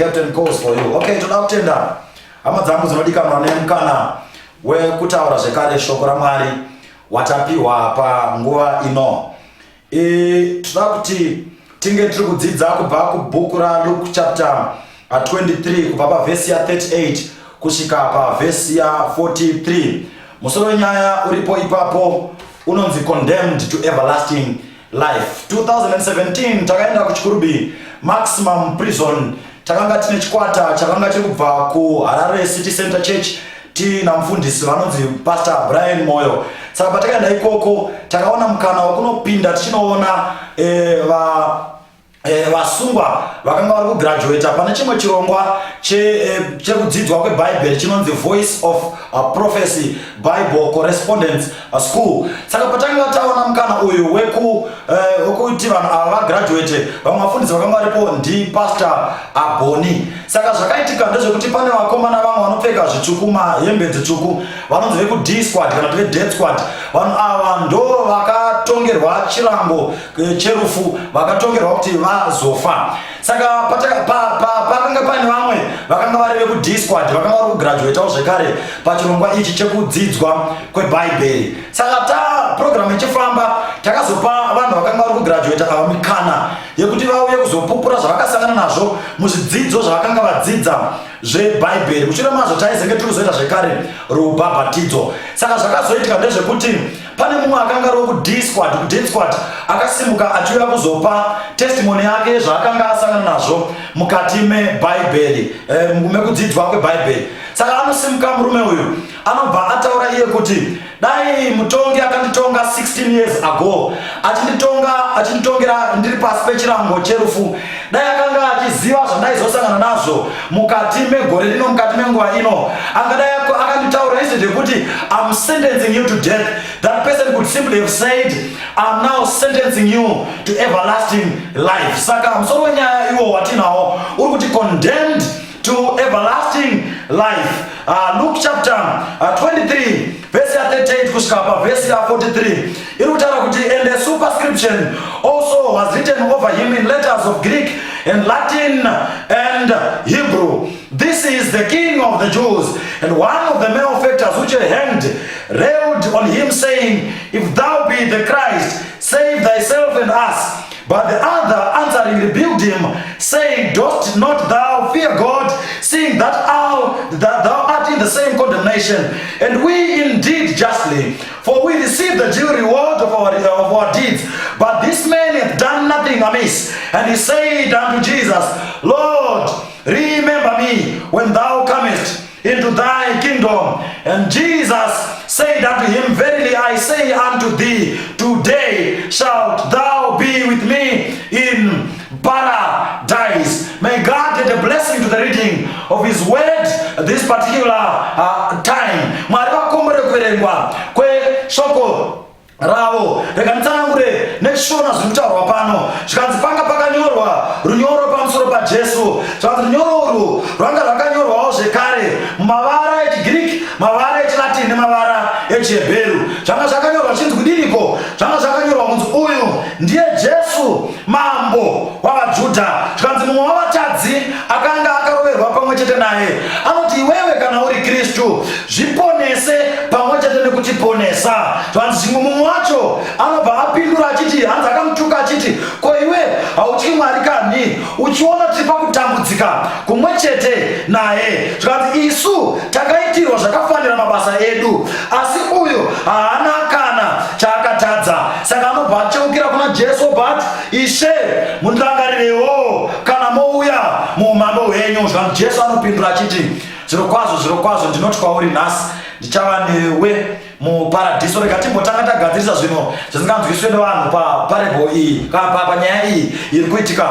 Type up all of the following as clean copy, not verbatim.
captain calls for you. Okay, toda kutenda hama dzangu dzinodikanwa nemukana wekutaura zvekare shoko raMwari watapiwa panguva ino. Toda kuti tinge tiri kudzidza kubva kubhuku raLuke chapter 23 kubva pavhesi ya 38 kusvika pavhesi ya 43. Musoro wenyaya uripo ipapo unonzi condemned to everlasting life. 2017 takaenda kuchikurubi maximum prison. Takanga tine chikwata chakanga chiri kubva kuHarare City Center Church tina mufundisi vanonzi Pastor Brian Moyo. Saka patakaenda ikoko takaona mukana wakunopinda tichinoona vasungwa vakanga vari kugraduate pane chimwe chirongwa chekudzidzwa kweBhayibheri chinonzi Voice of Prophecy Bible Correspondence School. Saka patanga taona mukana uyu wekuti vanhu ava vagraduate, vamwe vafundisi vakanga varipo ndi Pastor Aboni. Saka zvakaitika ndezvekuti pane vakomana vamwe vanopfeka zvitsvuku, mahembe dzitsvuku, vanonzi veku-D squad kana kuti ve-Death squad. Vanhu ava ndo vakatongerwa chirango cherufu, vakatongerwa kuti vazofa. Saka pakanga pane vamwe vakanga vari veku-D squad vakanga vari kugraduate zvekare pachirongwa ichi chekudzidzwa kweBhayibheri. Saka program ichifamba takazopa vanhu vakanga vari kugraduate ava mikana yekuti vauye kuzopupura zvavakasangana nazvo muzvidzidzo zvavakanga vadzidza zveBhayibheri. Mushure mazvo taizenge tiri kuzoita zvekare rubhabhatidzo. Saka zvakazoitika ndezvekuti pane mumwe akanga ari weku-D squad, ku-Death squad, akasimuka achiuya kuzopa testimony yake zvaakanga asangana nazvo mukati meBhayibheri, mekudzidzwa kweBhayibheri. Saka anosimuka murume uyu anobva ataura iye kuti dai mutongi akanditonga 16 years ago, achinditongera ndiri pasi pechirango cherufu, dai akanga achiziva zvandaizosangana nazvo mukati megore rino, mukati menguva ino, angadai akanditaura instead yekuti I'm sentencing you to death, that person could simply have said I'm now sentencing you to everlasting life. Saka musoro wenyaya iwo watinawo uri kuti condemned to everlasting life. Luke chapter 23 verse 38 kusvika pavhesi ya 43 iri kutaura kuti and a superscription also was written over him in letters of Greek and Latin and Hebrew. This is the King of the Jews. And one of the malefactors which were hanged railed on him, saying, If thou be the Christ, save thyself and us. But the other answering rebuked him, saying, Dost not thou fear God, seeing that thou art in the same condemnation, and we indeed justly, for we receive the due reward of our deeds. But this man hath done nothing amiss. And he said unto Jesus, Lord, remember me when thou comest into thy kingdom. And Jesus said unto him, Verily I say unto thee, today shalt thou be with me in paradise. May God get a blessing to the reading of his word this particular time. Mwari vakombere kuverengwa kwe shoko ravo rekanitsanangure nechishona zviri kutaurwa pano. Zvikanzi panga pakanyorwa runyoro pamusoro paJesu. Zvikanzi runyoro urwu rwanga rwakanyorwawo zvekare mumavara echiGiriki, mavara echiLatini nemavara echiHebheru. Zvanga zvakanyorwa chinzi kudiniko? Zvanga zvakanyorwa kunzi uyu ndiye Jesu mambo wavaJudha. Zvikanzi mumwe wavatadzi akanga akaroverwa pamwe chete naye anoti, iwewe kana uri Kristu zviponese pamwe chete nekutiponesa. Zvikanzi mumwe wacho anobva apindura achiti, hanzi akamutuka achiti, ko iwe hautyi Mwari kanhi, uchiona tiri pakutambudzika kumwe chete naye? Zvikanzi isu takaitirwa zvakafanira mabasa edu, asi uyu haana kana chaakatadza. Saka anobva acheukira kuna Jesu, but Ishe mundirangarirewo kana mouya muumambo hwenyu. Zvikanzi Jesu anopindura achiti, zvirokwazvo ndinoti kwauri nhasi ndichava newe muparadhiso. Rega timbotanga tagadzirisa zvino zvisinganzwiswe nevanhu paparebo iyi, panyaya iyi iri kuitika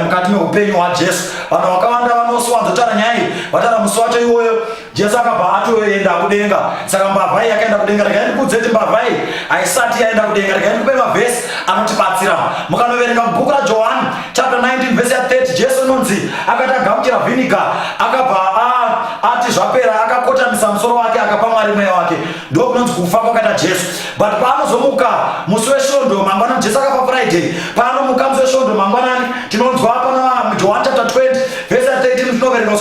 mukati meupenyu hwaJesu. Vanhu vakawanda vanowanzotaura nyaya iyi vataura musi wacho iwoyo Jesu akabva atoenda kudenga. Saka mbavha iyi yakaenda kudenga. Rega ndikudze kuti mbavha iyi haisati yaenda kudenga. Rega ndikupe mavhesi anotibatsira. Mukanoverenga mubhuku raJohani chapter 19 verse ya 30, Jesu nonzi akati agamuchira vhiniga akabva ati zvapera, akakotamisa musoro wake akapa Mwari mweya wake. Ndo kunonzi kufa kwakaita Jesu. But paanozomuka musi wesvondo mangwanani, Jesu akafa Friday, paanomuka musi wesvondo mangwanani, tinonzwa pana John chapter 20 verse 13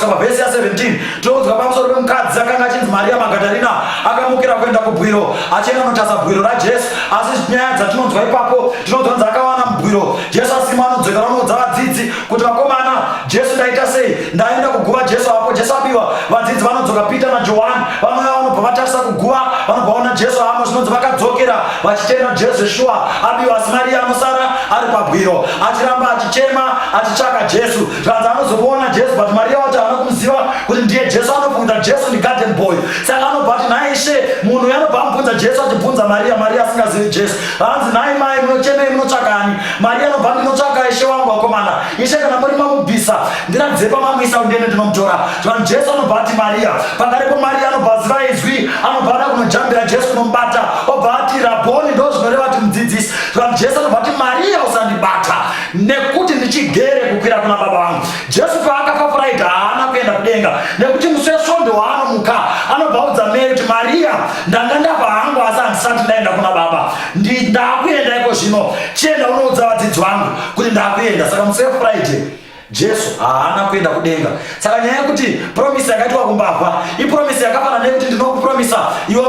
pavhesi ya17 tinokudzwa pamusoro pemukadzi akanga achinzi Maria Magadharena akamukira kuenda kubwiro achienda kunotasa bwiro raJesu. Asi nyaya dzatinonzwa ipapo tinonzwa akawana mubwiro Jesu asima anodzokera unoudza vadzidzi kuti vakomana Jesu ndaita sei, ndaenda kuguva Jesu apo. Jesu abiwa, vadzidzi vanodzoka Peter naJohani vanouya vanobva vatarisa kuguva vanobva vaona Jesu amo. Zvinonzi vakadzokera vachitenda Jesu Yeshua abiwa, asi Maria anosara ari pabwiro achiramba achichema achitsvaka Jesu. Zvanzi anozomuona Jesu but Maria wati haana kumuziva kuti ndiye Jesu. Anobvunza Jesu ndigarden boy. Saka anobva ati nhai Ishe, munhu anobva amubvunza Jesu achibvunza Maria, Maria asingazivi Jesu. Hanzi nhai mai munochemei munotsvakani? Maria anobva ndinotsvaka Ishe wangu wakomana. Ishe kana muri mamubvisa ndiradzepa mamuisa undende ndinomutora. Zvanzi Jesu anobva ati Maria. Pakarepo Maria anobva ziva izwi anobva ada kunojambira Jesu kunomubata obva ati Rabhoni, ndo zvinoreva kuti mudzidzisi. Zvanzi Jesu anobva ati Maria usandibata nekuti ndichigere kukwira kuna baba vangu. Jesu paakafa Friday haana kuenda kudenga nekuti musi wesvondo waanomuka anobva audza Mary kuti Maria ndanga ndabva hangu asi handisati ndaenda kuna baba, ndakuenda iko zvino, chienda unoudza vadzidzi vangu kuti ndakuenda. Saka musi weFriday Jesu haana kuenda kudenga. Saka nyaya yekuti promisi yakaitwa kumbavha ipromisi yakafanana nekuti ndinokupromisa iwe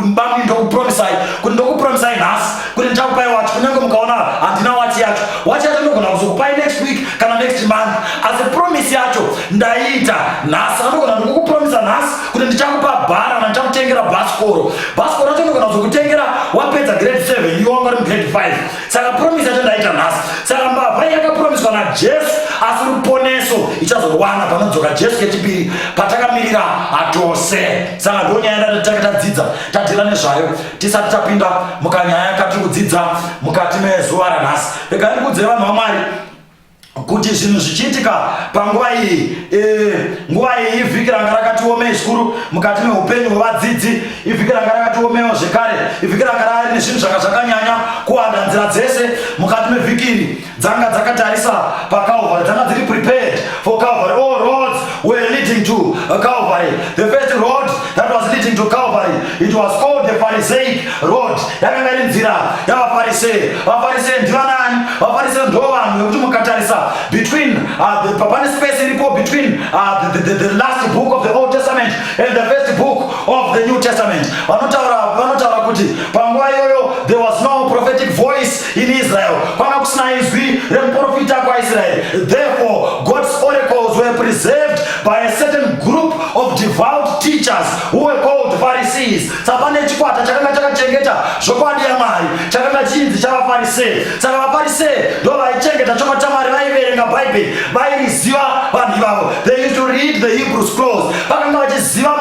mbambi ndokupromisai kuti ndokupromisai nhasi kuti ndichakupai wachi, kunyange mukaona handina wachi yacho. Wachi yacho ndogona kuzokupai next week kana next month, asi promisi yacho ndaiita nhasi. Andogona ndikukupromisa nhasi kuti ndichakupa bhara na ndichakutengera bhasikoro. Bhasikoro racho ndogona kuzokutengera wapedza grade 7 iwe wanga uri grade 5. Saka promisi yacho ndaita nhasi. Saka mbavha yakapromiswa naJesu asi ruponeso ichazowana panodzoka Jesu kechipiri patakamirira atose. Saka ndonyaya yatatanga tadzidza tadhila nezvayo tisati tapinda mukanyaya yakatiri kudzidza mukati mezuva ranhasi. Rega ndikudze vanhu vaMwari kuti zvinhu zvichiitika panguva iyi, nguva iyi ivhiki ranga rakatiomei zvikuru mukati meupenyu hwevadzidzi, ivhiki ranga rakatiomewo zvekare, ivhiki ranga rari nezvinhu zvanga zvakanyanya kuwanda nzira dzese mukati mevhiki iri dzanga dzakatarisa paCalvary, dzanga dziri prepared for Calvary. All roads were leading to Calvary. The first road that was leading to Calvary, it was called the Pharisaic road. Yakanga iri nzira yavafarisei. Vafarisei ndivanani? Vafarisei ndo vanhu vekuti mukatarisa between pane space iripo between the last book of the Old Testament and the first book of the New Testament. Vanotaura kuti panguva iyoyo there was no prophetic voice in Israel. Kwanga kusina izwi remuprofita kwaIsrael. Therefore God's oracles were preserved by a certain group of devout teachers who were called Pharisees. Sapane chikwata chakanga chakachengeta zvokwadi yaMwari chakanga chinzi chavafarisei. Saka vafarisei ndo vaichengeta chokwadi chaMwari, vaiverenga Bible, vairiziva vanhu ivavo. They used to read the Hebrew scrolls. Vakanga vachiziva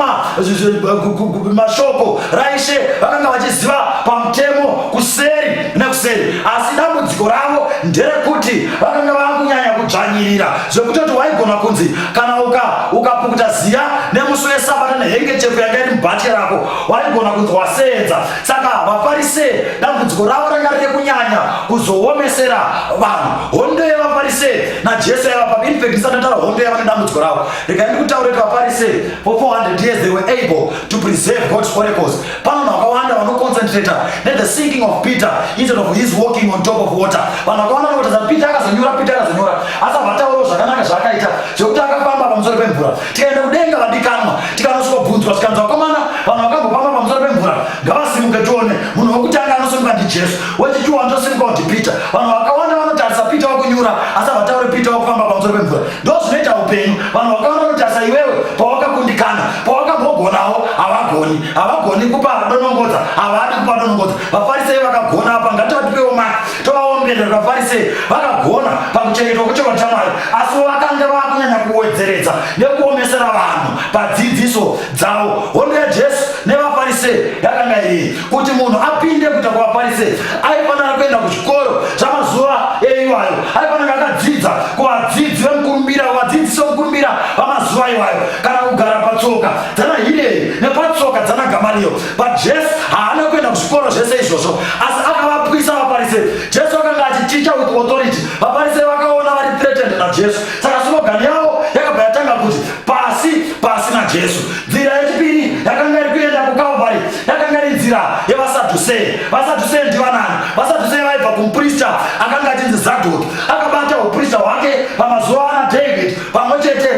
mashoko raIshe, vakanga vachiziva pamutemo kuseri nekuseri. Asi dambudziko ravo nderekuti vakanga vakunyanya kudzvanyirira zvekutoti waigona kunzi kana ukapukuta ziya nemusi weSabata nehengechefu yanga iri mubhati rako waigona kunzi waseedza. Saka vafarisei dambudziko ravo ranga riri kunyanya kuzoomesera vanhu. Hondo yevafarisei naJesu yavapa. In fact ndisati ndataura hondo yava nedambudziko ravo. Rega ndikutaure kuti vafarisei for 400 years they were able to preserve God's oracles. Pano vanhu vakawanda vanoconcentrata the sinking of Peter instead of his walking on top of water. Vanhu vakawanda vanoti Peter akazonyora asi havataurawo zvakanaka zvaakaita zvekuti akafamba pamusoro pemvura. Tikaenda kudenga vadikanwa tikanosvobvunzwa tikanzwa vakomana vanhu vakambofamba pamusoro pemvura ngavasimuke tione. Munhu wokutanga anosimuka ndiJesu, wechichiwa ndosimuka kuti Peter. Vanhu vakawanda vanotarisa Peter wakunyura asi havataure Peter wakufamba pamusoro pemvura. Ndo zvinoita upenyu. Vanhu vakawanda vanotarisa iwewe pawakakundikana, pawakambogonawo havagoni kupa donongodza, havadi kupa donongodza. Vafarisei vakagona apa, ngativatipewo mari tovaomberera. Vafarisei vakagona pakuchengetwa kwechokwadi chaMwari asi vakanga vakunyanya kuwedzeredza nekuomesera vanhu padzidziso dzavo. Hondo yaJesu nevafarisei yakanga iyi kuti munhu apinde kuita kuvafarisei aifanira kuenda kuchikoro chamazuva eiwayo, aifanira akadzidza kuvadzidzi vemukurumbira, vadzidzisi vemukurumbira vamazuva iwayo, kana kugara patsoka dzana Hireri nepatsoka dzana Gamaliyo. But Jesu haana kuenda kuzvikoro zvese izvozvo asi akavapwisa vafarisei. Jesu akanga achiticha with authority. Vafarisei vakaona vari threatened naJesu. Saka slogan yavo yakabva yatanga kuti pasi naJesu. Nzira yechipiri yakanga iri kuenda kuCalvary yakanga iri nzira yevaSadhusei. VaSadhusei ndivanani? VaSadhusei vaibva kumuprista akanga achinzi Zadhoki. Akabata uprista hwake pamazuva ana David pamwe chete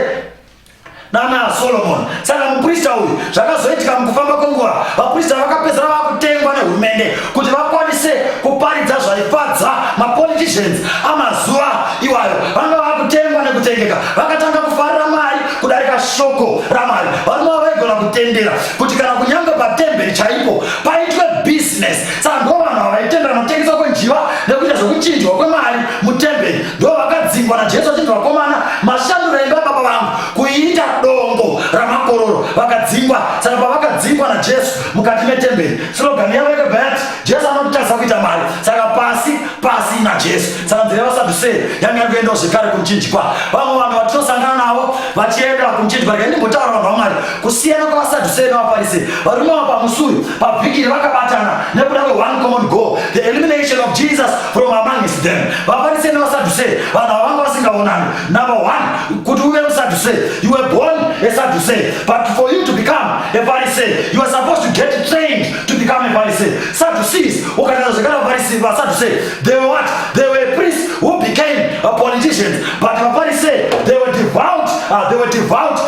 Solomon. Saka muprista uyu zvakazoitika mukufamba kwenguva vaprista vakapedzera vakutengwa nehurumende kuti vakwanise kuparidza zvaifadza mapoliticians amazuva iwayo. Vanga vakutengwa nekutengeka, vakatanga kufarira mari kudarika shoko ramari. Varume vaigona kutendera kuti kana kunyange patemberi chaipo paitwe business. Saka ndo vanhu ava vaitendera nokutengeswa kwenjiva nekuita zvokuchinjwa kwemari mutemberi. Ndo vakadzingwa naJesu achinzi vakomana, mashanduro emba baba vangu kuiita dongo ramakororo, vakadzingwa. Saka pavakadzingwa naJesu mukati metemberi, slogani yavo yakabhati Jesu anotarisa kuita mari, saka pasi naJesu. Saka nzira yavasadhusei yanga iri kuendawo zvekare kumuchinjikwa. Vamwe vanhu vatinosangana navo vachienda kumuchinjikwa, rega ndimbotaura vanhu vamwari kusiyana kwavasadhusei navaparisei. Varume vapa pamusuyo pabhikiri vakabatana nekuda kwe-one common goal, the elimination of Jesus from amongst them. Vaparisei navasadhusei vanhu vavanga vasingaonani. Number one, kuti uve musadhusei, you were born a Sadducee, but for you to become a Pharisee, you are supposed to get trained to become a Pharisee. Sadducees, they were what? They were priests who became politicians, but the Pharisees, they were devout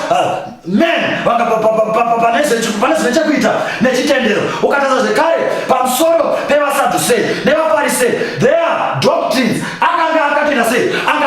men. Panese nechekuita nechitendero. Ukataza zvekare pamusoro pevasadhusei nevafarisei, their doctrines anga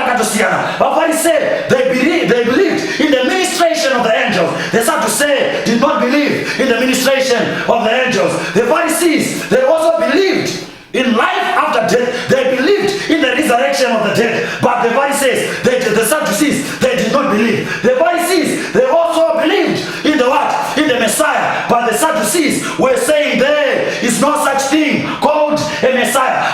akatosiyana. Vafarisei, they believed in the ministration of the angels. The Sadducees did not believe in the ministration of the angels. The Pharisees, they also believed in life after death. They believed in the resurrection of the dead. But the Pharisees, the Sadducees, they did not believe. The Pharisees, they also believed in the what? In the Messiah. But the Sadducees were saying there is no such thing called a Messiah.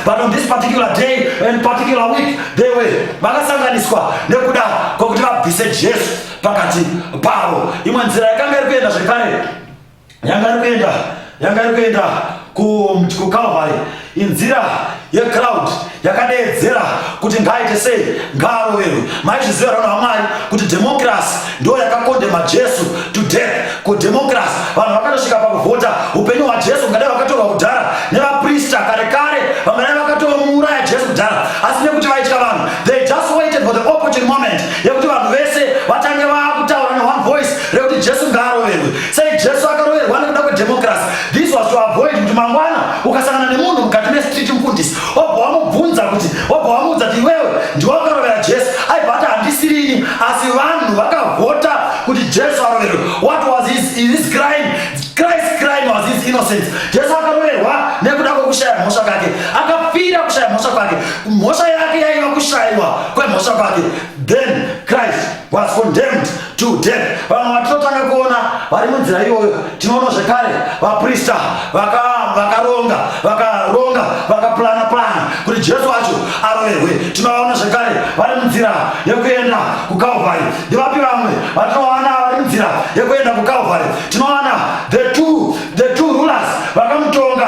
But on this particular day and particular week, they were vakasanganiswa nekuda kwokuti vabvise Jesu pakati pavo. Imwe nzira yakanga iri kuenda zvekare, yanga iri kuenda kuCalvary, inzira yecrowd yakadeedzera kuti ngaite sei, ngaaroverwe. Maizviziva vanhu vaMwari kuti democracy ndo yakakondema Jesu to death. Kudemocracy vanhu vakatosvika pakuvhota upenyu hwaJesu ungadai vakatorwa kudhara nevaprista kare vangadai vakatomuuraya Jesu kudhara, asi nekuti vaitya vanhu, they just waited for the opportune moment yekuti vanhu vese vatange vakutaura ne one voice rekuti Jesu ngaaroverwe. Sei Jesu akaroverwa nekuda kwedemocracy? This was to avoid kuti mangwana ukasangana nemunhu mukati mestreet mufundisi obva wamuudza kuti iwewe ndiwakarovera Jesu, aibva ati handisirini, asi vanhu vakavhota kuti Jesu aroverwe. What was his crime? Christ's crime was his innocence. Jesu akaroverwa nekuda kwekushaya mhosva kwake, akafira kushaya mhosva kwake, mhosva yake yaiva kushayiwa kwemhosva kwake. Then Christ was condemned to death. Vanhu vatinotanga kuona vari munzira iyoyo, tinoona zvekare vaprista vakaronga vakaplana kuti Jesu wacho aroverwe. Tinoona zvekare vari munzira yekuenda kuCalvary. Ndivapi vamwe vatinoona vari munzira yekuenda kuCalvary? Tinoona the two rulers vakamutonga.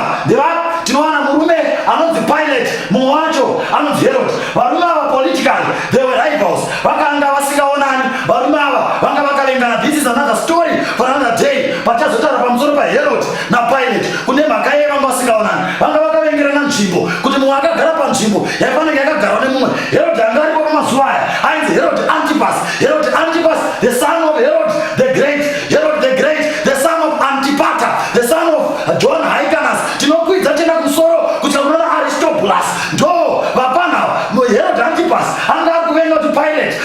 Tinoona murume anonzi Pilate, mumwe wacho anonzi Herod. Varume ava politically they were rivals, vakanga vasingaonani. Varume ava vanga vakavengana. This is another story for another day. Pachazotaura pamusoro paHerod naPilate kune mhaka yevanga vasingaonani. Vanga vakavengerana nzvimbo kuti mumwe akagara panzvimbo yaifanira yakagarwa nemumwe. Herod anga aripo pamazuva aya ainzi Herod Antipas, the son of Herod the Great, the son of Antipater, the son of John Hyrcanus. Tinokwidza tenda kumusoro kuti kunoona Aristobulus ndo vapana Herod Antipas anga akuvenga kuti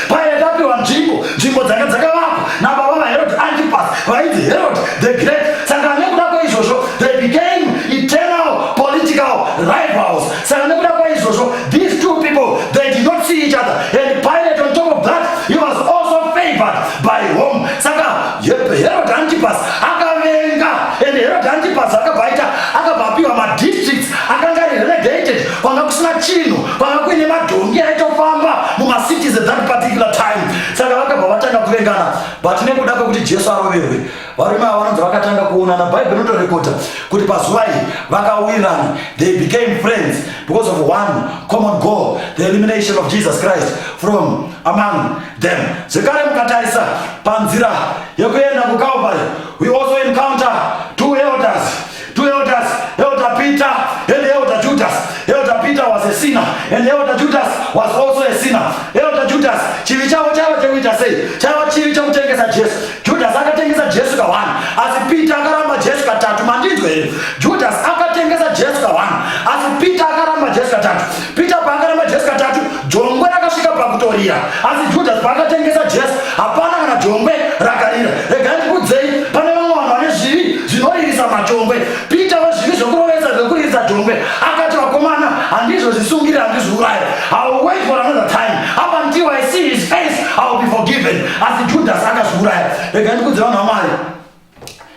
Pilate apiwa nzvimbo dzanga dzakavakwa nababa vaHerod Antipas vainzi Herod the Great. Saka nekuda kwaizvozvo they became eternal political rivals. Saka nekuda kwaizvozvo these two people, they did not see each other, and Pilate on top of that, he was also favored by whom? Saka Herod Antipas akavenga, and Herod Antipas akabapiwa madistricts akanga relegated kwanga kusina chinhu, kwanga kuine madhongi aitofamba mumacities at that particular time. Saka vakabva vatanga kuvengana. But nekuda kwekuti Jesu aroverwe, varume ava vanonzi vakatanga kuonana. Bhaibheri rinotorekota kuti pazuva iri vakawirirana, they became friends because of one common goal, the elimination of Jesus Christ from among them. Zvekare mukatarisa panzira yekuenda kuCalvary, we also encounter two elders, Elder Peter and Elder Judas. Elder Peter was a sinner and Elder Judas was also a sinner. Elder Judas chivi chavo chaivo chekuita sei chaiva chivi chekutengesa Jesu. Judas akatengesa Jesu ka1 asi Peter akaramba Jesu ka3. Mandinzwe here. Judas akatengesa Jesu ka1 asi Peter akaramba Jesu ka3. Peter pakaramba Jesu ka3 jongwe rakasvika pakutorira asi Judas pakatengesa Jesu hapana kana jongwe rakarira. Rega ndikudzei pane vamwe vanhu vane zvivi zvinoririsa majongwe. Peter wezvivi zvokurovesa zvekuririsa jongwe akati vakomana handizvo zvisungirira handizviuraya. I will wait for another time. Up until I see his face, I will be forgiven. Asi Judas akazviuraya. Rega ndikudzei vanhu vaMwari,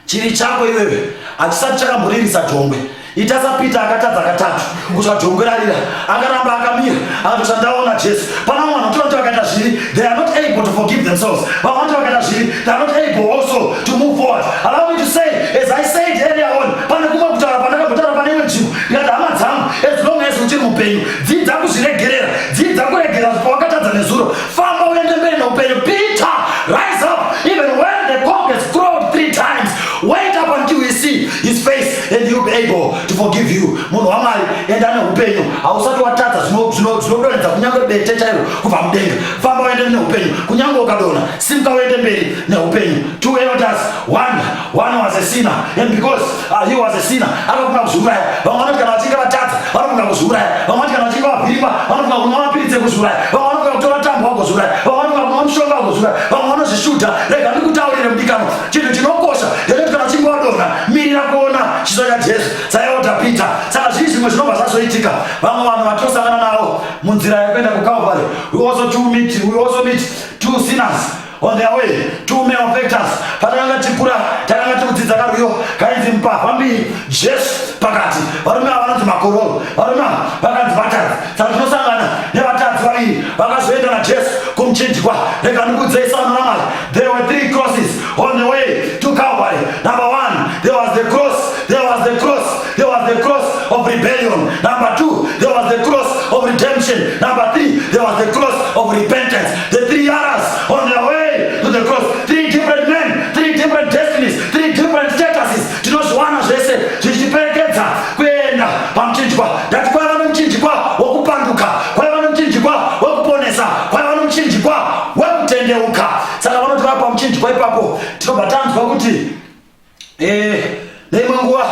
chivi chako iwewe achisati chakamboririsa jongwe. Ita saPeter akatadza katatu kusva jongwe rarira, akaramba akamira akati ndaona Jesu. Pana vanhu vanotora vakaita zvivi, they are not able to forgive themselves. Vanhu vakaita zvivi, they are not able also to move forward. Allow me to say, as I said earlier on, pane kumwe kutaura pandakambotara pane imwe nzvimbo ndikati hama dzangu, as long as uchiri mupenyu, dzidza kuzviregerera, dzidza kuregera pawakatadza nezuro, famba uende mberi neupenyu. Peter, rise up even when the cock has crowed 3 times. Wait up until you see his face and you'll be able to forgive you. Munhu waMwari, enda neupenyu. Hausati watadza zvinodonedza kunyange bete chairo kubva mudenga. Famba uende neupenyu. Kunyange ukadona, simuka uende mberi neupenyu. 2 elders, one was a sinner, and because he was a sinner, akafuna kuzviuraya. Vamwe vanoti kana vachinge vatadza vanofuna kuzviuraya. Vamwe vanoti kana vachinge vabhirima vanofuna kunwa mapiritsi ekuzviuraya. Vamwe vanofuna kutora tambo vagozviuraya. Vamwe vanofuna kunwa mushonga vagozviuraya. Vamwe vanozvishuta. Rega ndikutaurire mudikano, chinhu chinokosha ndechoti kana uchinge wadonha, mirira kuona chiso chaJesu saiota Peter. Saka zvii zvimwe zvinobva zvazoitika. Vamwe vanhu vatinosangana navo munzira yekuenda kuCalvary, we also meet 2 sinners on their way, 2 malefactors. Patakanga tikura takanga tikudzidza karwiyo kainzi mpavha mbiri, Jesu pakati, varume ava vanonzi makororo, varume ava vakanzi vatadzi. Saka tinosangana nevatadzi vaviri vakazoenda naJesu kumuchinjikwa. Rega ndikudzei vanhu vaMwari, there were 3 crosses on the way to Calvary. Number 1, there was the cross of rebellion. Number 2, there was the cross of redemption. Number 3, there was the cross of repentance. The 3 others on their way to the cross, 3 different men, 3 different destinies, 3 different statuses. Tinozviwana zvese zvichiperekedza kuenda pamuchinjikwa. Ndati kwaiva nomuchinjikwa wokupanduka, kwaiva nomuchinjikwa wokuponesa, kwaiva nomuchinjikwa wekutendeuka. Saka vanoti vapa pamuchinjikwa ipapo tinobva tanzwa kuti neimwe nguva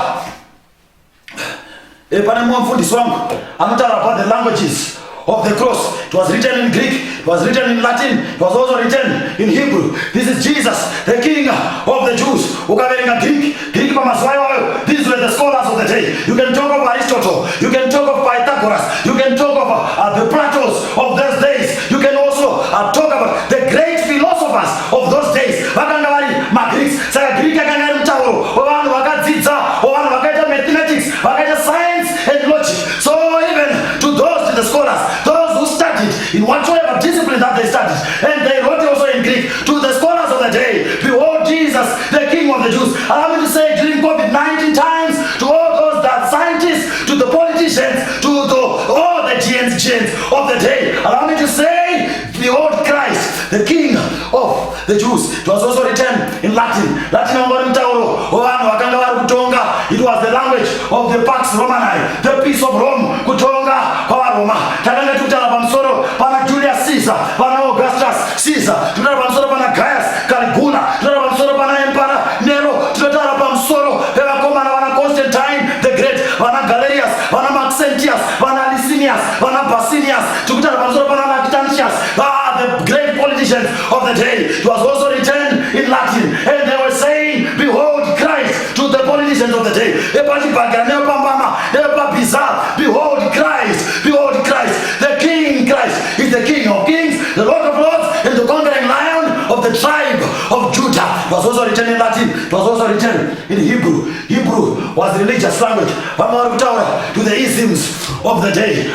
pane mumwe mufundisi wangu anotaura about the languages of the cross. It was written in Greek, it was written in Latin, it was also written in Hebrew. This is Jesus, the King of the Jews. Ukaverenga Greek pamazuva iwayo, these were the scholars of the day. You can talk of Aristotle, you can talk of Pythagoras, you can talk of the Platos of those days. You can also talk about the great philosophers of those days. Vakanga vari maGreeks. Saka Greek yakanga iri mutauro wevanhu vakadzidza, wevanhu vakaita mathematics, vakaita science and logic. So even to those, to the scholars, those who studied in whatsoever discipline that they studied, and they wrote also in Greek, to the scholars of the day, behold Jesus, the King of the Jews. Allow me to say, during COVID-19 times, to all those that scientists, to the politicians, to all the GNs of the day, allow me to say, behold Christ, the King of the Jews. It was also written in Latin. Latin it was the language of the Pax Romani, the peace of Rome. Kutonga kwa Roma. Takanga tutala pamsoro pana Julius Caesar, pana Augustus Caesar, tutala pamsoro pana Gaius Caligula, tutala pamsoro pana Emperor Nero, tutala pamsoro pana Komana, pana Constantine the Great, pana Galerius, pana Maxentius, pana Licinius, pana Basinius, tutala pamsoro pana Lactantius, the great politicians of the day. It was also written in Latin, and they were saying, behold Christ, to the politicians of the day. Behold Christ, the King. Christ is the King of kings, the Lord of lords, and the conquering lion of the tribe of Judah. It was also written in Latin, it was also written in Hebrew. Hebrew was the religious language. To the isms of the day.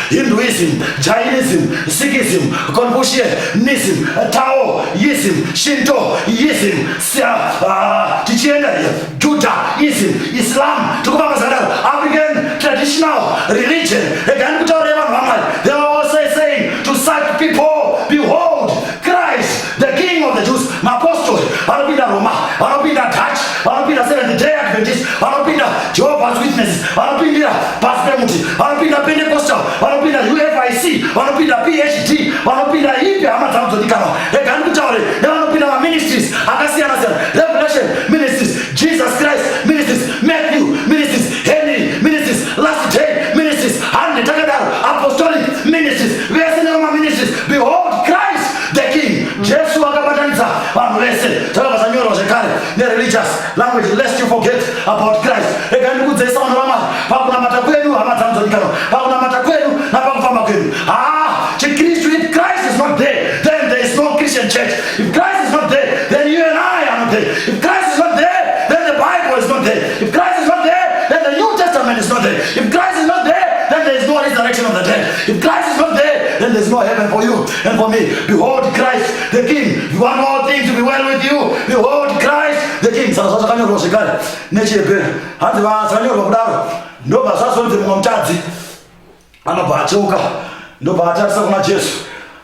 Hinduism, Jainism, Sikhism, Confucianism, Taoism, Shintoism, Judaism, Islam, African traditional religion. They are also saying to such people, behold Christ, the King of the Jews. Apostle, vanopinda Roma, vanopinda Dutch, vanopinda Seventh-day Adventists, vanopinda Jehovah's Witnesses, vanopinda Pastor Muti, vanopinda Pentecostal, vanopinda UFIC, vanopinda PhD, vanopinda ipi hama dzamudzodikanwa. Rega ndikutaure nevanopinda maministries akasiyana siyana. Revelation ministries, Jesus Christ ministries, Matthew ministries, Henry ministries, Last Day ministries, Hande takadaro apostolic ministries, vese nema ministries. Behold Christ the King. Jesu akabatanidza vanhu vese. Takabvasanyorwa zvekare nereligious language lest you forget about Christ. Rega ndikudzesa vanhu vamwari pakunamata kwenyu hama dzamudzodikanwa, pakunamata kwenyu napakufamba kwenyu. Chikristu, if Christ is not there, then there is no Christian church. If Christ is not there, then you and I are not there. If Christ is not there, then the Bible is not there. If Christ is not there, then the New Testament is not there. If Christ is not there, then there is no resurrection of the dead. If Christ is not there, then there is no heaven for you and for me. Behold Christ the King. You want all things to be well with you. Behold Christ the King. Saka zvakanyorwa zvekare nechebheri. Hanzi vasanyorwa kudaro. Ndobva zvazonzi mumwe mutadzi anobva acheuka, ndobva atarisa kuna Jesu.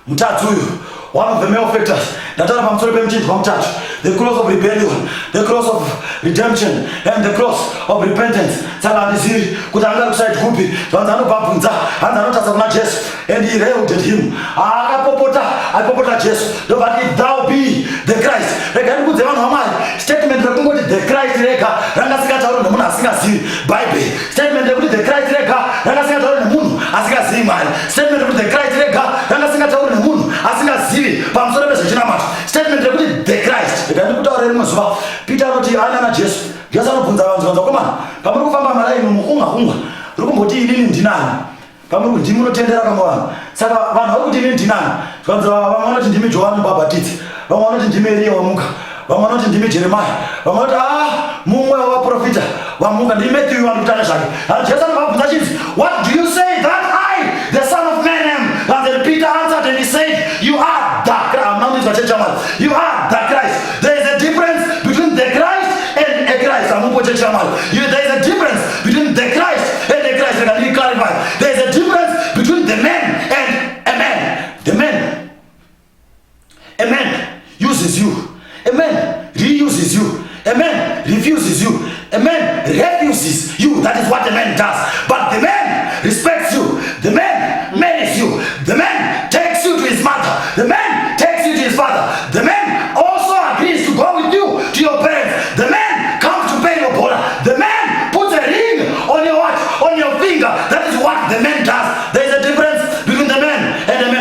Mutadzi uyu, one of the male factors ndataura pamusoro pemuchinjwa mutatu, the cross of rebellion, the cross of redemption, and the cross of repentance. Saka handizivi kuti anga kuside kupi. Zvanzi anobva abvunza, hanzi anotarisa kuna Jesu, and he railed at him. Akapopota Jesu, ndobva ati, if thou be the Christ. Rega ndikudze vanhu vamwari, statement rekungoti the Christ rega rangasingatauri nemunhu asingazivi Bible. Statement rekuti the Christ rega rangasingatauri nemunhu asingazivi Mwari. Statement rekuti the Christ rega rangasingatauri nemunhu asingazivi pamusoro pezvechinamato. Statement rekuti the Christ. Rega ndikutaura rimwe zuva, Peter anoti ana naJesu. Jesu anobvunza vanhu, komana, pamuri kufamba maraini muunga uri kumboti inini ndinani? Pamuri kuti ndimi unotendera kamwe vanhu. Saka vanhu vari kuti inini ndinani? Vamwe vanoti ndimi Johani Mubhabhatidzi, vamwe vanoti ndimi Elia wamuka, vamwe vanoti ndimi Jeremiah, vamwe vanoti mumwe wavaprofita wamuka, ndimi Matthew wanotanga zvake. Jesu anobvunza chinzi, what do you say that I, the Son of Man, am? And then Peter answered and he said, you are the Christ. You are the Christ. There is a difference between the Christ and a Christ. There is a difference between the Christ and a Christ. Let me clarify. There is a difference between the man and a man. A man uses you. A man reuses you. A man refuses you. A man refuses you. That is what a man does. But the man respects you. The man marries you. The man takes you to his mother. The man takes you to his father. The man also agrees to go with you to your parents. The man comes to pay your border. The man puts a ring on your watch, on your finger. That is what the man does. There is a difference between the man and the man.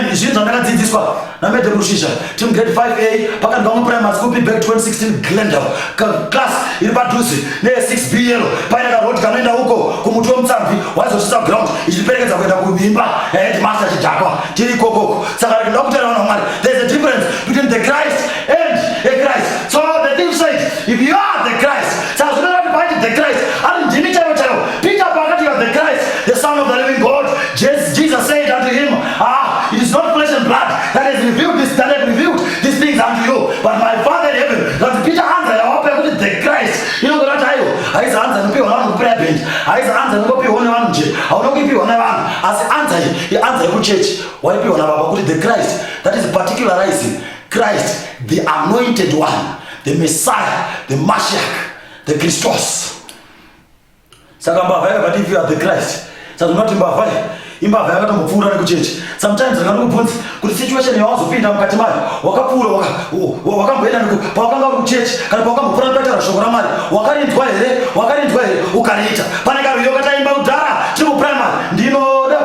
Namete Rushisha, Tim grade 5A, Pakadong Primary School, back 2016 Glendale, class in Badusi, near 6BL, Pinaga Road, Kamenda Huko, Kumutum Sampi, was a sub ground, is the parents of Kumimba, and Master Chitaka, Chili Coco, Sakari Doctor on Omar. There's a difference between the Christ and a Christ. So the thing says, if you are the Christ, so you don't have to fight the Christ, and Jimmy Chavo, Peter Pakati of the Christ, the Son of the living God, Jesus said unto him, it is not flesh and blood that has revealed these things unto you, but my Father in heaven. That Peter answered, the Christ. You know what I tell you? I answer no on prayer bench. I answer no people on one j. I will not give you on one. As answer, he answer every church. Why people on the Christ? That is particularizing Christ, the anointed one, the Messiah, the Mashiach, the Christos. But if you are the Christ, so not in Bavai. Imba vayakata mupfuura nekuchechi. Sometimes akanokubvunza kuti situation yawazopinda mukati mayo wakapfuura wakamboenda pawakanga uri kuchechi kana pawakambopfuura nekutatira shoko raMwari wakarindwa here ukariita. Pane karwiyo kataimba kudhara tiri kuprimary, ndinoda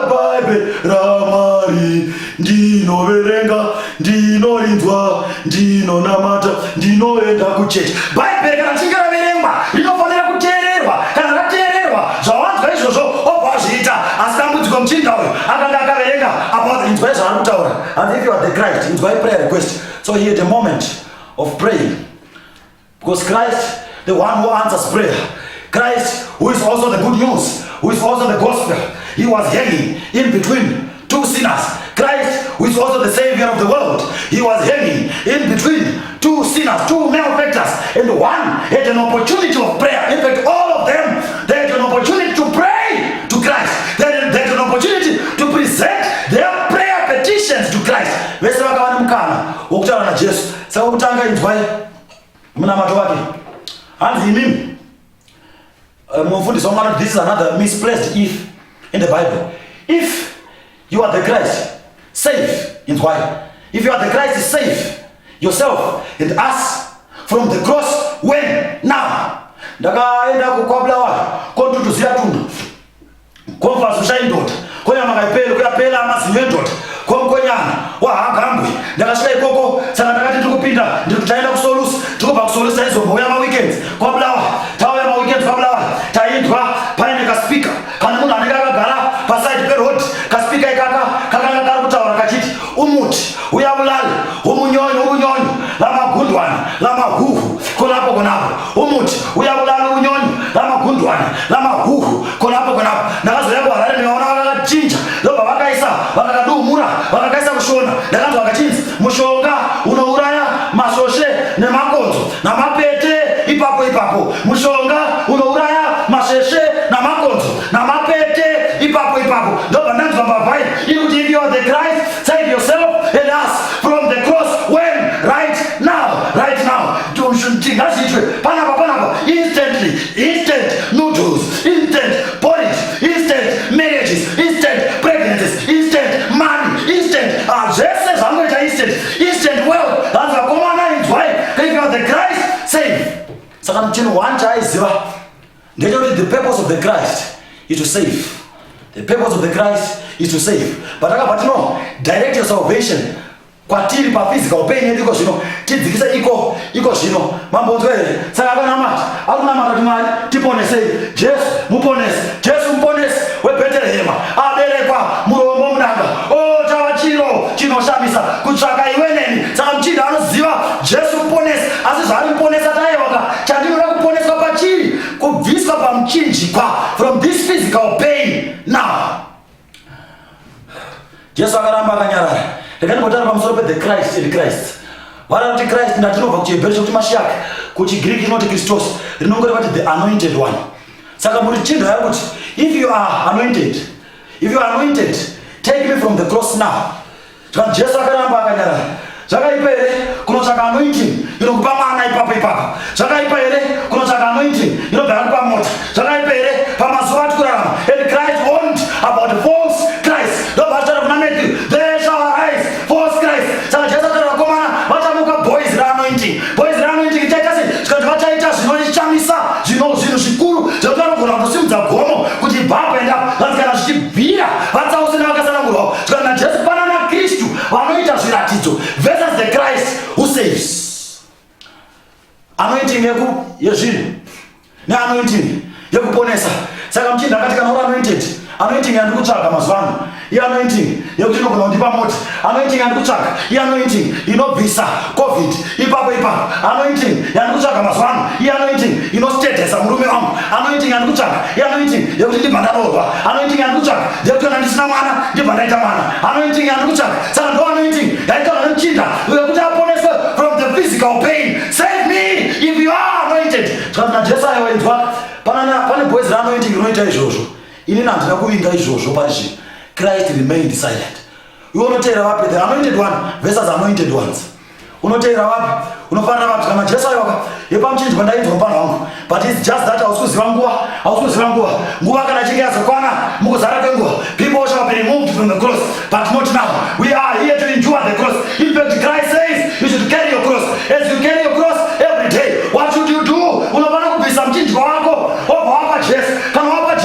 Bible raMwari, ndinoverenga, ndinorinzwa, ndinonamata, ndinoenda kuchechi. Bible kana chinge raverengwa rinofanira kuteererwa. Kana rateererwa zvawanzwa izvozvo obva azviita. Asi dambudziko muchinda uyu akanga akaverenga about inzwai zvaari kutaura. And if you are the Christ, inzwai prayer request. So he had a moment of praying, because Christ, the one who answers prayer, Christ who is also the good news, who is also the gospel, he was hanging in between two sinners. Christ, who is also the Savior of the world, he was hanging in between two sinners, two malefactors, and one had an opportunity of prayer. In fact, all of them, they had an opportunity to pray to Christ. They had an opportunity to present their prayer petitions to Christ. Vese vakavana mukana wokutaura naJesu. Saka kutanga inzwai munamato wake. Hanzi imimi mufundisi wamwana, this is another misplaced if in the Bible. If you are the Christ, save. And why? If you are the Christ, save yourself and us from the cross. When? Now. Ndakaenda kukwablawa kontutuzia tundu komva sushaindota konya makaipele kuyapela amazinyendota komkonyana wahagambwe ndakashika ikoko saka ndakati tikupinda ndikutaenda kusolusa tikubva kusolusa izombo ya weekends kwablawa tawo ya weekends kwablawa taindwa paine kaspika kana munhu anenge akagara paside peroad kaspika ikaka kakanga kari kutaura kachiti umuti uyabulala umunyonyo lamagundwana lamahuhu konapo umuti uyabulala unyonyo lamagundwana lamahuhu konapo ndakazoya kuharare ndikaona vakachinja ndobva vakaisa vakakadumura vakakaisa kushona ndakanzwa vakachinzi mushonga unouraya masvosve nemakonzo namapete ipapo mushonga unouraya masvesve namakonzo namapete ipapo ndobva ndanzwa mbavhai iri kuti if you are the Christ, save yourself and us from the cross. When? Right now tingazitwe panapa instant noodles, instant porridge, instant marriages, instant pregnancies, instant money, instant zvese zvangoita instant wealth. Hanzakomana inzwai, if you are the Christ, save. Saka mchino wanja aiziva ndechoti the purpose of the Christ is to save. The purpose of the Christ is to save. But direct your salvation kwatiri pa physical pain yedu iko zvino tidzikisa iko zvino mambo nzwere saka akunamata timali tiponese Jesu muponesi weBhetelehema aberekwa murombo munanga chava chinoshamisa kutsvaka iweneni. Saka mchinda anoziva Jesu muponesi, asi zvari muponesa taiwaka chandinoda kuponeswa pachiri kubviswa pamuchinjikwa from this physical pain. Now Jesu akaramba akanyarara. Ndakandibotara pamusoro pe the Christ and Christ. Varakuti Christ ndatinobva kuchihebheru chekuti Mashiach, kuchigiriki inoti Christos, rinongoreva kuti the anointed one. Saka muri chinhu yakuti if you are anointed, take me from the cross now. Saka Jesu akaramba akanyarara. Zvakaipa here kunotsvaka anointing inokupa mwana ipapo. Zvakaipa here kunotsvaka anointing inobva yakupa mota. Zvakaipa here pamazuva atikurarama. And Christ warned about the false Christ. Ndobva atitaura kuna Matthew, there shall arise false Christ. Saka Jesu ataura vakomana vachamuka boys reanointing ichaita sei? Zvikati vachaita zvinoshamisa, zvinhu zvikuru zvekuti vanogona kutosimudza gomo kuti bhabha enda vanzikana zvichibvira vatsause nevakasanangurwawo. Zvikati naJesu pana naKristu vanoita zviratidzo versus the Christ who saves. Anointing yezvinhu neanointing yekuponesa. Saka mchinda akati kana uri anointing yandiri kutsvaga mazuva ano anointing yekuti inogona kundipa mota, anointing yandiri kutsvaga anointing inobvisa covid ipapo anointing yandiri kutsvaga mazuva ano anointing inostetesa murume wangu, anointing yandiri kutsvaga anointing yekuti ndibva ndaroorwa, anointing yandiri kutsvaga ndeyekuti kana ndisina mwana ndibva ndaita mwana, anointing yandiri kutsvaga. Saka ndo anointing yaitaura nemchinda yekuti aponeswe from the physical pain. Save me if you are anointed. Zvakati naJesu aiwedzwa pane boys reanointing inoita izvozvo. Inini handina kuvinga izvozvo parizvi. Christ remained silent. Iwe unoteera vapi? The anointed one versus anointed ones. Unoteera vapi? Unofanira vapi? Kana Jesu aiwaka yepamuchinjikwa ndainzwa mupana wangu, but it's just that hausi kuziva nguva kana chinge yazokwana mukuzara kwenguva. People shall be removed from the cross, but not now. We are here to endure the cross. In fact, Christ says you should carry your cross. As you carry your cross every day, what should you do? Unofanira kubvisa muchinjikwa wako wobva wapa Jesu. Kana wapa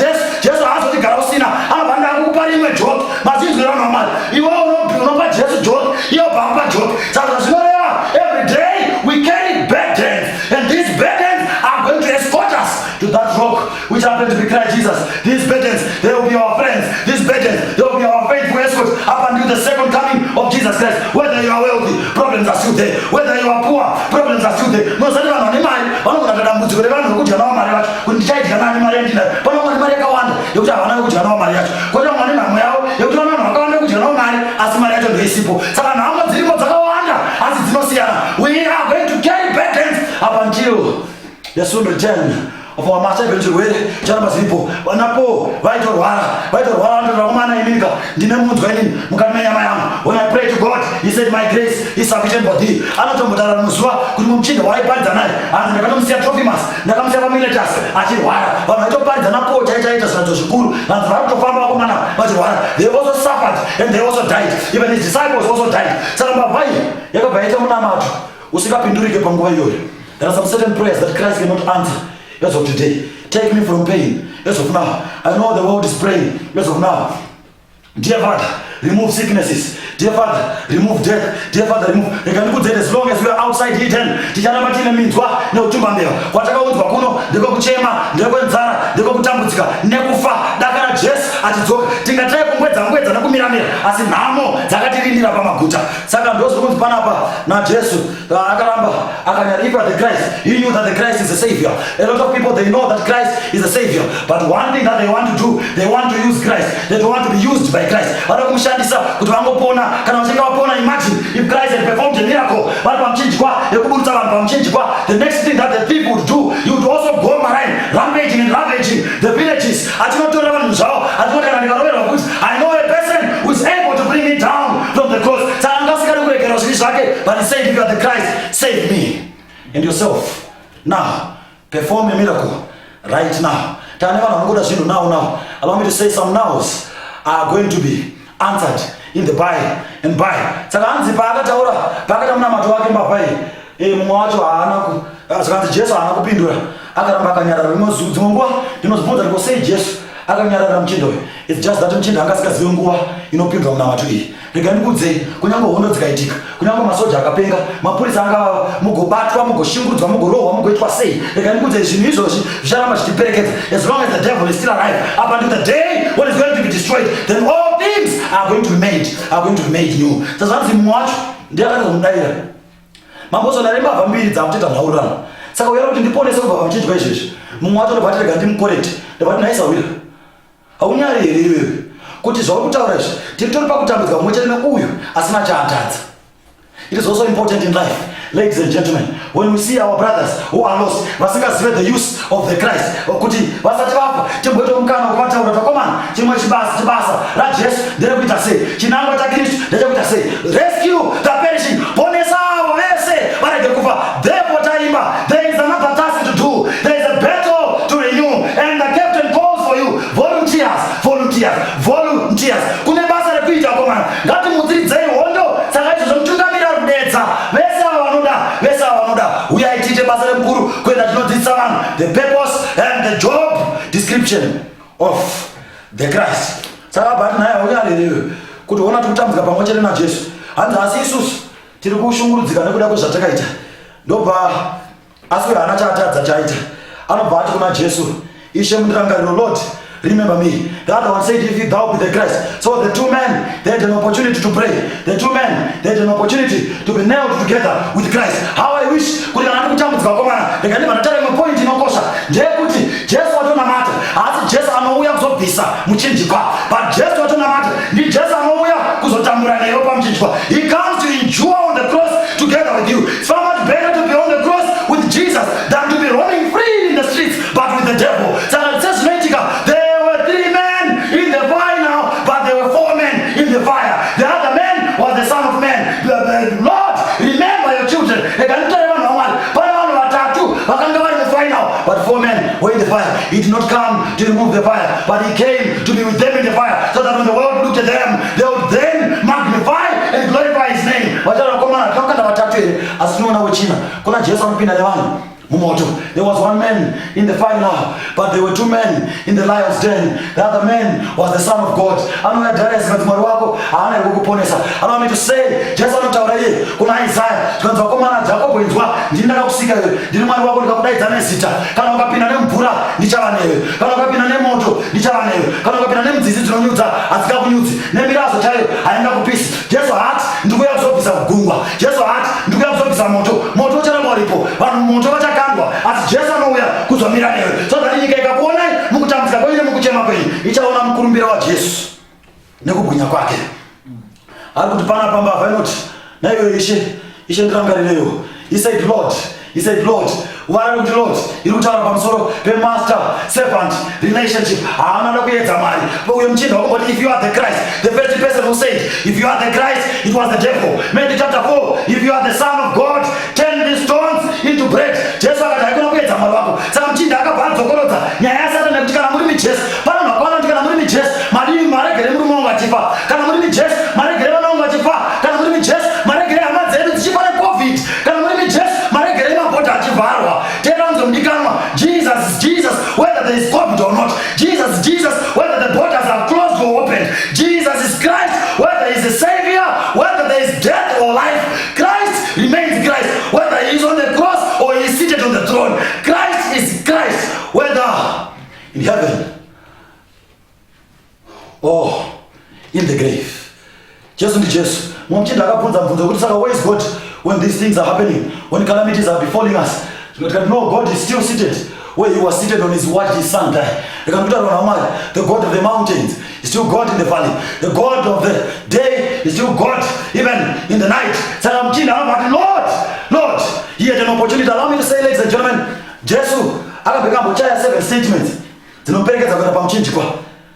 Jesu haazoti gara usina, anobva akukupa rimwe joke. Mazinzwira nomari iwewe unopa Jesu joke, iye obva akupa joke. Saka zvinoreva every day we carry burdens, and these burdens are going to escort us to that rock which happened to be Christ Jesus. These burdens, they will be our friends. These burdens, they will be our faithful escort up until the second coming of Jesus Christ. Whether you are wealthy, problems are still there. Whether you are poor, problems are still there. Mozati vanhu vane mari vanogona kudambudziko revanhu vekudya navo mari yacho kuti ndichaidya nani mari yandinayo. Pano mari yakawanda yekuti havana vekudya navo mari yacho. Kwota mwane nhamo yavo yekuti vana vanhu vakawanda vekudya navo mari asi mari yacho ndoisipo. Saka nhamo dzirimo dzakawanda asi dzinosiyana. We are going to carry burdens up until the soon return of our master chirwere charamba ziripo vanapo vaitorwara ndorakomana iminga ndine munzwa inini mukati menyama yangu. When I pray to God, he said my grace is sufficient for thee. Anotombotaura muzuva kuti mumuchinda waaiparidza naye hanzi ndakatomusiya Trophimus ndakamusiya paMiletus achirwara. Vanhu vaitoparidza napo chaitaita zviratso zvikuru hanzi vari kutofamba vakomana vachirwara. They also suffered and they also died. Even his disciples also died. Saka mbavhai yakabva yaita munamato usingapindurike panguva iyoyo. There are some certain prayers that Christ cannot answer as of today. Take me from pain as of now. I know the world is praying as of now. Dear Father, remove sicknesses. Dear Father, remove death. Dear Father, remove. As long as we are outside Eden, tichana matine minzwa neutumbambeo. Watakaunzwa kuno ndiko kuchema, ndiko kwenzara, ndiko kutambudzika, nekufa dakana Jesu atidzoka. Tingatrai kungwedza nekumiramira asi nhamo dzakatirindira pamaguta. Saka ndozvo kunzi panapa na Jesu akaramba akanyaripa the Christ. He knew that the Christ is a savior. A lot of people, they know that Christ is a savior, but one thing that they want to do, they want to use Christ. They don't want to be used by Christ. Vanokumushandisa kuti vangopona kana vachinge vapona. Imagine if Christ had performed a miracle vari pamuchinjikwa yekuburutsa vanhu pamuchinjikwa, the next thing that the people would do, you would also go marine, rampaging and ravaging the villages. Atinotora vanhu zvavo atinoti ndikaroverwa kuti I know a person who is able to bring me down from the cross. Saka angasikari kuregerwa zvivi zvake, but he said, if you are the Christ, save me and yourself. Now perform a miracle right now. Tane vanhu vanogoda zvinhu now. Allow me to say some nows are going to be answered in the by and by. Saka hanzi paakataura paakata munamato wake mbavhai mumwe wacho zvakanzi Jesu haana kupindura, akaramba akanyarara. Dzimwe nguva ndinozibvunza ndikosei Jesu akanyarara muchinda uyu. It's just that muchinda angasingazive nguva inopindura munamato iyi. Rega ndikudzei, kunyange hondo dzikaitika, kunyange masoja akapenga, mapurisa anga mugobatwa, mugoshungurudzwa, mugorohwa, mugoitwa sei. Rega ndikudzei, zvinhu izvozvi zvicharamba zvichiperekedza as long as the devil is still alive. Up until the day when it's going to be destroyed, then all things are going to be made new. Sazvanzi mumwe wacho ndiakati kumudaira mambozonare mbavha mbiri dzakutita nhaurirana. Saka uyaona kuti ndiponese kubva pamuchinjikwa izvezvi. Mumwe wacho ndobva tirega ndimukorete, ndobva ti naisawira haunyari here iwewe kuti zvauri kutaura izvi tiritori pakutambudzwa mumwe chete neuyu asina chaatadza. It is also important in life, ladies and gentlemen, when we see our brothers who are lost, vasingazive the use of the Christ, kuti vasati vafa timboita mukana wekuvataura takomana chimwe chibasa raJesu nderekuita sei, chinangwa chaKristu ndechekuita sei. Rescue the perishing, ponesa avo vese varege kufa. Therefore taimba, there is another task to do, there is a battle to renew, and the captain calls for you. Volunteers. Kune basa rekuita komana, ngatimudziridzei hondo. Saka izvo zvomutungamira rudetsa vese ava vanoda uya itiite basa remukuru kuenda tinodzidzisa vanhu the purpose and the job description of the Christ. Saka bati naye unyalerewe kuti ona tikutambudzika pamwe chete naJesu. Hanzi asi isusu tiri kushungurudzika nekuda kwezvatakaita, ndobva asi haana chaatadza chaita. Anobva ati kuna Jesu, Ishe mundirangariro, Lord, remember me. The other one said, if thou be the Christ. So the two men, they had an opportunity to pray. The two men, they had an opportunity to be nailed together with Christ. How I wish kuti kana ndikutambudzika komana ndikandima ndatara imwe point inokosha ndeyekuti Jesu watonamata asi Jesu anouya kuzobvisa muchinjikwa, but Jesu watonamata ndi Jesu anouya kuzotamura newe pamuchinjikwa. He comes to endure on the cross together with you. It's far much better to be on the cross with Jesus than to be roaming free in the streets but with the devil. Saka it says there were 3 men in the fire now, but there were 4 men in the fire. The other man was the Son of Man. Lord, remember your children. But 4 men were in the fire. He did not come to remove the fire, but he came to be with them in the fire, so that when the world looked at them, they would then magnify and glorify his name. There was 1 man in the fire now, but there were 2 men in the lion's den. The other man was the Son of God. Allow me to say, just anotaura iye kuna Isaiah, tukanzwa komana Jacob inzwa ndindakusika iwe ndiri mwari wako ndikakudaidza nezita, kana ukapinda nemvura ndichava newe, kana ukapinda nemoto ndichava newe, kana ukapinda nemudzizi dzinonyudza asikakunyudzi, nemirazo chaiyo haingakupisi. Jesu hati ndikuya kuzobvisa kugungwa, Jesu hati ndikuya kuzobvisa moto ucharamba uripo, vanhu moto vachakandwa, asi Jesu anouya kuzomira newe, so that nyika ikakuonai mukutambudzika kwenyu nemukuchema kwenyu ichaona mukurumbira waJesu nekubwinya kwake. Ari kuti pana pamba inoti naiwe Ishe ndirangarireyo. He said, Lord, He said, Lord, what are you, Lord? You looked out the master, servant, relationship. But if you are the Christ, the first person who said, if you are the Christ, it was the devil. Matthew chapter 4, if you are the Son of God, turn these stones into bread. Jesus akati kuedza mwari wako. Saka mchinda akabva adzokorodza nyaya yaSatani kuti kana muri muJesu, pana makaona kuti kana muri muJesu, madini maregere muri munhu achifa. Kana muri muJesu, maregere vana vangu vachifa. Kana muri muJesu, maregere hama dzedu dzichifa neCovid. Kana muri muJesu, maregere mabhodha achivharwa. Tenda muzomudikanwa. Jesus is Jesus, whether there is COVID or not. Jesus is Jesus, whether the borders are closed or opened. Jesus is Christ, whether he is a savior, whether there is death or life. Christ remains Christ, whether he is on the cross or he is seated on the throne. Christ is Christ, whether in heaven or in the grave. Jesus and Jesus. Where is God when these things are happening? When calamities are befalling us? No, God is still seated where he was seated on his word, his son. The God of the mountains is still God in the valley. The God of the day is still God even in the night. Lord, he had an opportunity. Allow me to say, ladies and gentlemen, Jesus akapeka 7 statements. Dzinoperekedza kuenda pamuchinjikwa.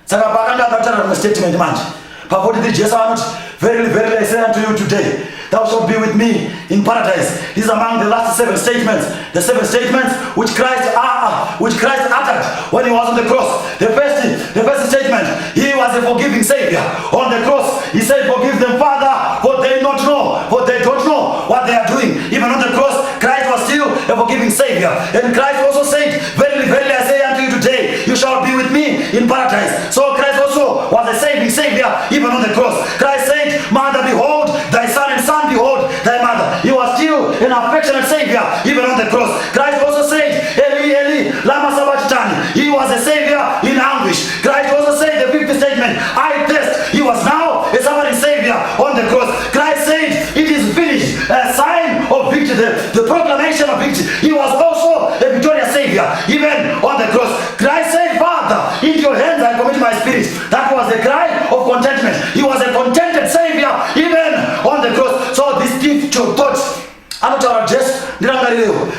Saka pakanga akataura statement manje. Pa 43 Jesus anoti, verily, verily I say unto you today, thou shalt be with me in paradise. These are among the last 7 statements. The 7 statements which Christ uttered when he was on the cross. The first statement, he was a forgiving savior. On the cross, he said, forgive them, Father, for they don't know what they are doing. Even on the cross, Christ was still a forgiving savior. And Christ also said, verily, verily I say unto you today, you shall be with me in paradise. So Christ also was a saving savior even on the cross. Christ said, mother, behold thy son, and son, behold thy mother. He was still an affectionate savior even on the cross. Christ also said, Eli, Eli, lama sabachthani. He was a savior in anguish. Christ also said the 5th statement, I thirst. He was now a suffering savior on the cross. Christ said, it is finished. A sign of victory, the proclamation of victory. He was also a victorious savior even on the cross. Christ said, Father, into your hands I commit my spirit. That was the cry of contentment. He was a contented savior even on the cross. So this thief thought,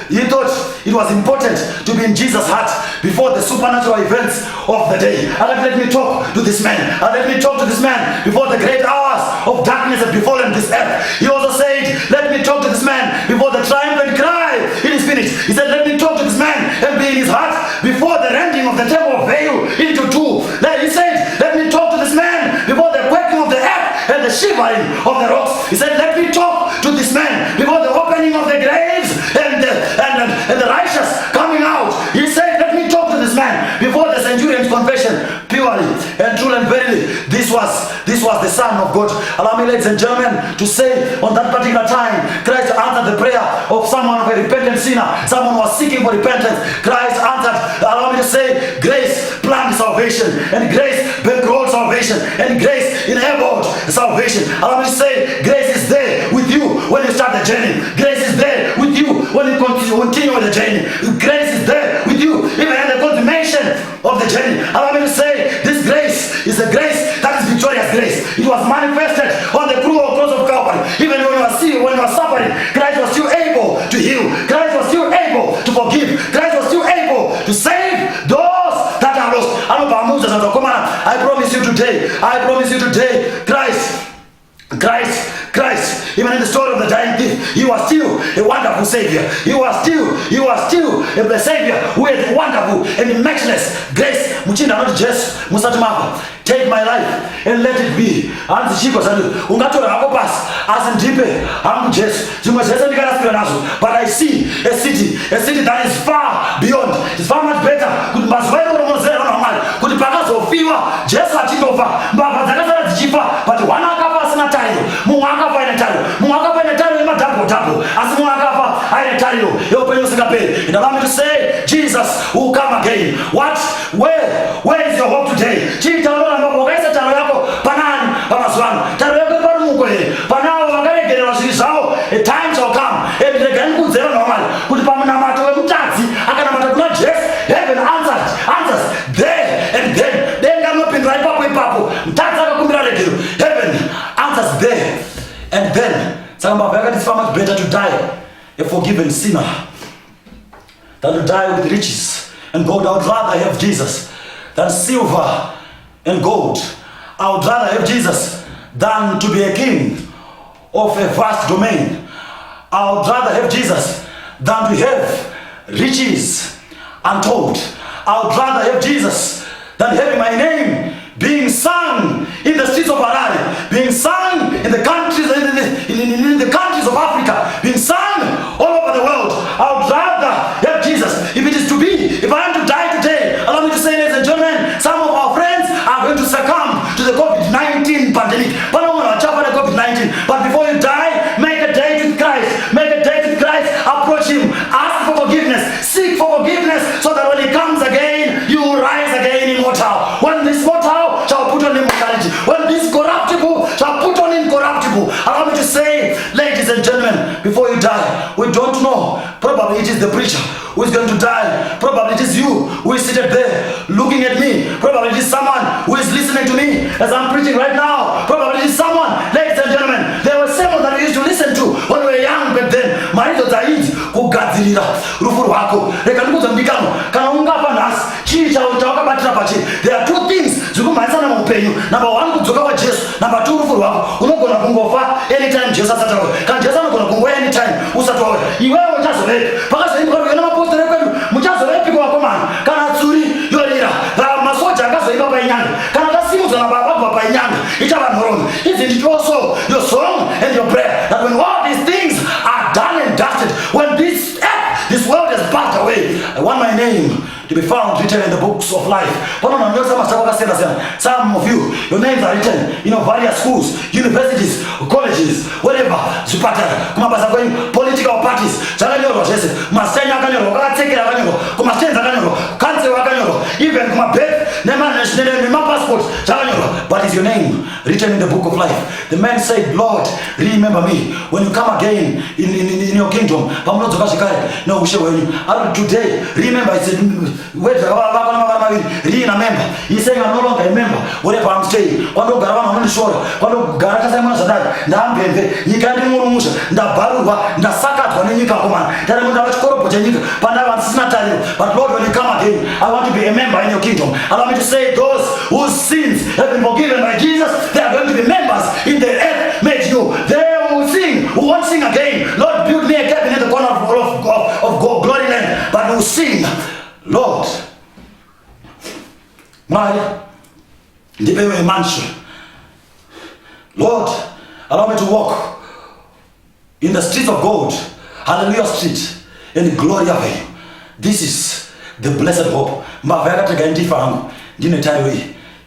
he thought it was important to be in Jesus' heart before the supernatural events of the day. Let me talk to this man. Let me talk to this man before the great hours of darkness have befallen this earth. He also said, let me talk to this man before the triumphant cry, it is finished. He said, let me talk to this man and be in his heart before the rending of the temple veil into two. He said, let me talk to this man before the quaking of the earth and the shivering of the rocks. He said, let me talk to this man before the opening of the graves and the righteous coming out. He said, let me talk to this man before the centurion's confession, purely and truly and verily, this was the Son of God. Allow me, ladies and gentlemen, to say on that particular time, Christ answered the prayer of someone of a repentant sinner, someone who was seeking for repentance. Christ answered. Allow me to say, grace planned salvation, and grace bankrolled salvation, and grace enabled salvation. Allow me to say, grace is there with you when you start the journey. Grace is there with you when you continue with the journey. Grace is there with you even at the consummation of the journey. Allow me to say, this grace is a grace that is victorious grace. It was manifested on the cruel cross of Calvary. Even when you are suffering, Christ was still able to heal. Christ was still able to forgive. Christ was still able to save those that are lost. I promise you today, Christ, even in the story of the dying thief, he was still a wonderful savior. He was still a savior who had wonderful and matchless grace. Muchinda not just Musatumako. Take my life and let it be. And the Chico said, Ungatora Akopas, as in Tipe, I'm just, but I see a city that is far beyond, it's far much better. Could the Pagas of fever, just like Chitofa, but one Muwakafa in a double. As Muwakafa, I tell you, you open your and allow me to say, Jesus will come again. What? Where is your hope today? A time shall come. Heaven answers there and then. Heaven answers there and then. It's far much better to die a forgiven sinner than to die with riches and gold. I would rather have Jesus than silver and gold. I would rather have Jesus than to be a king of a vast domain. I would rather have Jesus than to have riches untold. I would rather have Jesus than having my name being sung in the streets of Harare, being sung in the countries in the countries of Africa, being sung all over the world. I would rather have Jesus. If it is to be, if I am to die today, allow me to say, ladies and gentlemen, some of our friends are going to succumb to the COVID-19 pandemic. But before you die, make a date with Christ. Make a date with Christ. Approach him. Ask for forgiveness. Seek for forgiveness, so that when he comes again, you will rise again immortal. When this mortal shall put on immortality, when this corruptible shall put on incorruptible. Allow me to say, ladies and gentlemen, before you die, we don't know. Probably it is the preacher who is going to die. Probably it is you who is seated there looking at me. Probably it is someone who is listening to me as I'm preaching right now. Probably it is someone, ladies and gentlemen, there were several that we used to listen to when we were young back then. Marido zaidi kugadzirira rufu rwako. Reka ndikuza mbikano kana ungapa nasi chii chawakabatira pachi. There are two things zikumanisana muupenyu. Number one, kudzoka kwa Jesu. Number two, rufu rwako. Unogona kungofa anytime Jesu asatawe. Kana Jesu anogona kungofa anytime usatawe. Iwewe uchazovepi. Pakazoimba kwa yana maposteri kwetu. Muchazovepi kwa wakomana. Kana tsuri yorira. Masoja akazoimba pa inyanga. Kana kasimu zana baba pa inyanga. Ichaba morono. Isn't it also your song and your prayer that when all these things are done and dusted, when this world has passed away, I want my name to be found written in the books of life. Some of you, your names are written in various schools, universities, colleges, whatever. Political parties, even passport. But is your name written in the book of life? The man said, Lord, remember me when you come again in your kingdom. Today, remember, I said, he's saying, I'm no longer a member. Whatever I'm saying, when you Garava, I'm sure. When you Garakasama Sadat, Nambe, you can't do Musa, Baruba, Sakat, when you come on. Tell them about Koropojanika, Panavan Snatario. But Lord, when you come again, I want to be a member in your kingdom. Allow me to say, those whose sins have been forgiven by Jesus, they are going to be members in the earth made new. They will sing, who won't sing again. Lord, build me a cabin in the corner of glory land, but will sing, Lord, my a mansion. Lord, allow me to walk in the streets of gold, Hallelujah Street, in the glory of Him. This is the blessed hope.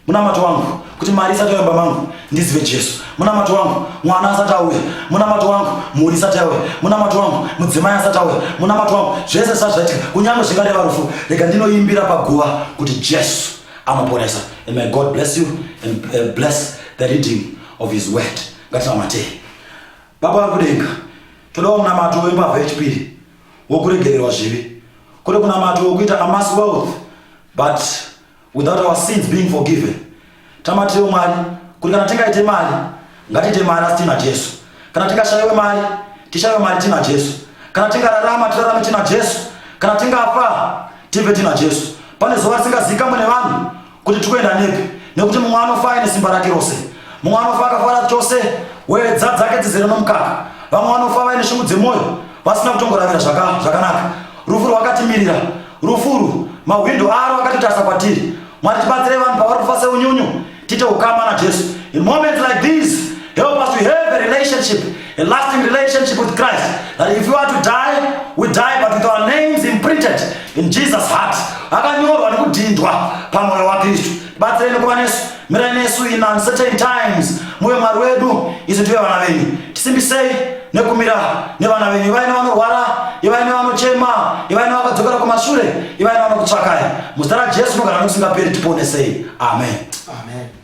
Muna matu wangu kuti mari satoyamba mangu ndizive Jesu. Muna matu wangu mwana asatauye. Muna matu wangu muri satawe. Muna matu wangu mudzimai asatauye. Muna matu wangu zvese sazvaitika kunyange zvingade varufu. Rega ndinoimbira paguva kuti Jesu amaponesa. And may God bless you and bless the reading of His word. Ngatinamate. Baba vakudenga, toda munamato wembavha yechipiri wokuregererwa zvivi. Kuri kunamato wokuita amass wealth, but without our sins being forgiven. Tamatiro mali, kuti kana tingaite mali, ngatiite mali asi tina Jesu. Kana tingashayiwe mali, tishayiwe mali tina Jesu. Kana tingararama, tirarame tina Jesu. Kana tingafa, tife tina Jesu. Pane zuva risingazikamwe nevanhu kuti tikuenda nepi, nekuti mumwe anofa aine simba rake rose. Mumwe anofa akafara chose, wedza dzake dzizere nomukaka. Vamwe vanofa vaine shungu dzemwoyo, vasina kutongoravira zvakanaka. Rufu rwakatimirira, rufuru mahwindo aro akatitarisa kwatiri. Mwari tibatsire vanhu pavari kufa seunyunyu, tite ukama naJesu. In moments like these, help us to have a relationship, a lasting relationship with Christ. That if you are to die, we die, but with our names imprinted in Jesus' heart. Akanyorwa nekudhindwa pamwoyo waKristu. Tibatsireni kuva nesu, mirai nesu in uncertain times. Muve Mwari wedu, isu tive vana venyu. Tisimbisei nekumira nevana venyu. Ivai nevanorwara, ivai nevanochema, ivai nevakadzokera kumashure, ivai nevanokutsvakai. Muzita raJesu nogara nokusingaperi tiponesei. Amen. Amen.